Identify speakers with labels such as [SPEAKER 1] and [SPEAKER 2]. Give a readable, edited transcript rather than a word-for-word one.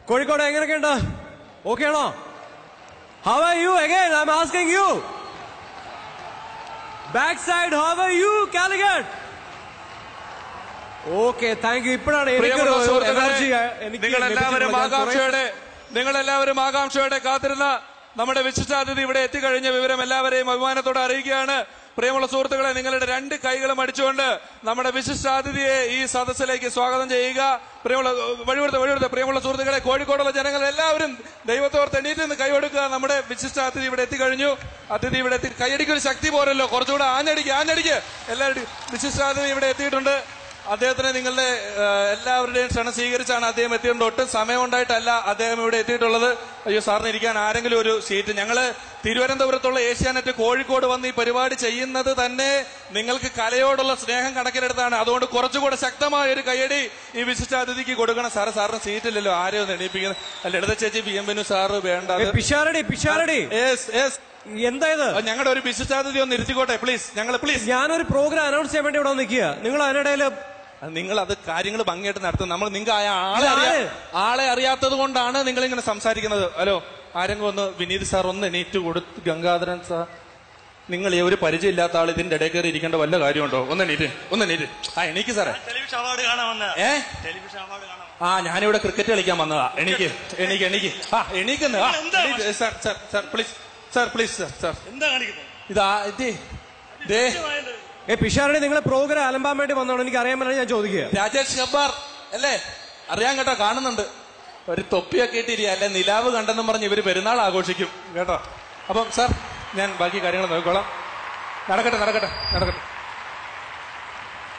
[SPEAKER 1] Kozhikode എങ്ങനെയൊക്കെയുണ്ട്? Okay ആണോ? How are you again? I'm asking you. Backside, how are you, Calicut? Okay, thank you. ഇപ്പോഴാണ്
[SPEAKER 2] നിങ്ങളെല്ലാവരും ആകാംക്ഷയോടെ കാത്തിരുന്ന നമ്മുടെ വിശിഷ്ടാതിഥി ഇവിടെ എത്തിക്കഴിഞ്ഞ വിവരം എല്ലാവരെയും അഭിമാനത്തോടെ അറിയിക്കുകയാണ്. പ്രിയമുള്ള സുഹൃത്തുക്കളെ, നിങ്ങളുടെ രണ്ട് കൈകളും അടിച്ചുകൊണ്ട് നമ്മുടെ വിശിഷ്ടാതിഥിയെ ഈ സദസ്സിലേക്ക് സ്വാഗതം ചെയ്യുക. പ്രിയമുള്ള സുഹൃത്തുക്കളെ, കോഴിക്കോടുള്ള ജനങ്ങൾ എല്ലാവരും ദൈവത്തോർത്ത് എണീറ്റ് നിന്ന് കൈയെടുക്കുക. നമ്മുടെ വിശിഷ്ടാതിഥി ഇവിടെ എത്തിക്കഴിഞ്ഞു. അതിഥി ഇവിടെ എത്തി. കൈയടിക്കൊരു ശക്തി പോരല്ലോ, കുറച്ചുകൂടെ ആഞ്ഞടിക്ക്. എല്ലാവരും വിശിഷ്ടാതിഥി ഇവിടെ എത്തിയിട്ടുണ്ട്. അദ്ദേഹത്തിന് നിങ്ങളുടെ എല്ലാവരുടെയും ക്ഷണം സ്വീകരിച്ചാണ് അദ്ദേഹം എത്തിയിട്ടുണ്ട്. ഒട്ടും സമയം ഉണ്ടായിട്ടല്ല അദ്ദേഹം ഇവിടെ എത്തിയിട്ടുള്ളത്. അയ്യോ, സാറിന് ഇരിക്കാൻ ആരെങ്കിലും ഒരു സീറ്റ്. ഞങ്ങള് തിരുവനന്തപുരത്തുള്ള ഏഷ്യാനെറ്റ് കോഴിക്കോട് വന്ന് ഈ പരിപാടി ചെയ്യുന്നത് തന്നെ നിങ്ങൾക്ക് കലയോടുള്ള സ്നേഹം കണക്കിലെടുത്താണ്. അതുകൊണ്ട് കുറച്ചുകൂടെ ശക്തമായ ഒരു കയ്യടി ഈ വിശിഷ്ടാതിഥിക്ക് കൊടുക്കണം. സാറിന് സീറ്റില്ലല്ലോ, ആരെയോ ഒന്ന് എണീപ്പിക്കുന്നത്. ലളിത ചേച്ചി, ബിഎംബിനു സാറ് വേണ്ട.
[SPEAKER 1] എന്തായത്?
[SPEAKER 2] ഞങ്ങളുടെ ഒരു വിശിഷ്ടാതിഥി ഒന്ന് ഇരുത്തിക്കോട്ടെ പ്ലീസ്.
[SPEAKER 1] ഞാനൊരു പ്രോഗ്രാം അനൗൺസ് ചെയ്യാൻ വേണ്ടി ഇവിടെ നിൽക്കുക. നിങ്ങൾ അതിനിടയിൽ
[SPEAKER 2] നിങ്ങൾ അത് കാര്യങ്ങൾ ഭംഗിയായിട്ട് നടത്തും. നമ്മൾ നിങ്ങൾക്ക് ആളെ അറിയാത്തത് കൊണ്ടാണ് നിങ്ങൾ ഇങ്ങനെ സംസാരിക്കുന്നത്. ഹലോ, ആരെങ്കിലും ഒന്ന് വിനീത് സാർ ഒന്ന് എണീറ്റ് കൊടുത്ത്. ഗംഗാധരൻ സാർ, നിങ്ങൾ ഒരു പരിചയമില്ലാത്ത ആൾ ഇതിന്റെ ഇടയിൽ കയറി ഇരിക്കേണ്ട വല്ല കാര്യമുണ്ടോ? ഒന്ന് എണീറ്റ്. എണീക്ക് സാറേ. ഞാനിവിടെ ക്രിക്കറ്റ് കളിക്കാൻ വന്നതാ. എണീക്ക്. Please sir.
[SPEAKER 1] പിഷാരടി, നിങ്ങളെ പ്രോഗ്രാം അലമ്പാൻ വേണ്ടി വന്നോളൂ. എനിക്ക് അറിയാൻ പറ്റില്ല, ഞാൻ ചോദിക്കുക.
[SPEAKER 2] രാജേഷ് ഹബ്ബാർ അല്ലേ? അറിയാൻ കേട്ടോ, കാണുന്നുണ്ട്. ഒരു തൊപ്പിയൊക്കെ ഇട്ടിരിക്കുക അല്ലെ, നിലാവ് കണ്ടെന്നും പറഞ്ഞ് ഇവര് പെരുന്നാൾ ആഘോഷിക്കും കേട്ടോ. അപ്പം സാർ, ഞാൻ ബാക്കി കാര്യങ്ങൾ നോക്കിക്കോളാം. നടക്കട്ടെ.